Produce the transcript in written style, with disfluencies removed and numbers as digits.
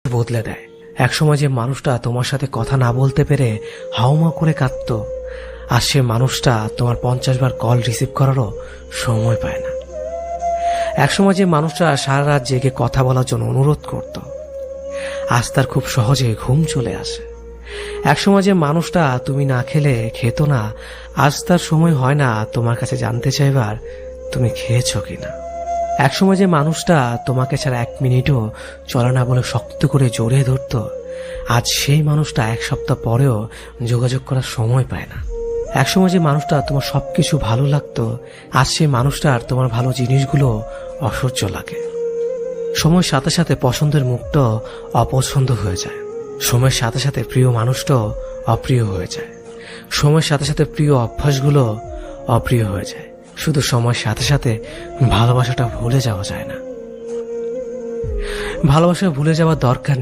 বদলে দেয়। একসময় যে মানুষটা তোমার সাথে কথা না বলতে পেরে হাউমাউ করে কাঁদতো, আর সে মানুষটা তোমার 50 বার কল রিসিভ করারও সময় পায় না। একসময় যে মানুষটা সারা রাত জেগে কথা বলার জন্য অনুরোধ করত, আজ তার খুব সহজে ঘুম চলে আসে। একসময় যে মানুষটা তুমি না খেলে খেত না, আজ তার সময় হয় না তোমার কাছে জানতে চাইবার তুমি খেয়েছ কিনা। একসময় যে মানুষটা তোমাকে ছাড়া 1 মিনিটও চলে না বলে শক্ত করে জড়িয়ে ধরত, আজ সেই মানুষটা 1 সপ্তাহ পরেও যোগাযোগ করার সময় পায় না। একসময় যে মানুষটা তোমার সবকিছু ভালো লাগতো, আজ সেই মানুষটার তোমার ভালো জিনিসগুলো অসহ্য লাগে। সময়ের সাথে সাথে পছন্দের মুখটা অপছন্দ হয়ে যায়, সময়ের সাথে সাথে প্রিয় মানুষটাও অপ্রিয় হয়ে যায়, সময়ের সাথে সাথে প্রিয় অভ্যাসগুলো অপ্রিয় হয়ে যায়। শুধু সময়ের সাথে সাথে ভালোবাসাটা ভুলে যাওয়া যায় না। ভালোবাসা ভুলে যাওয়ার দরকার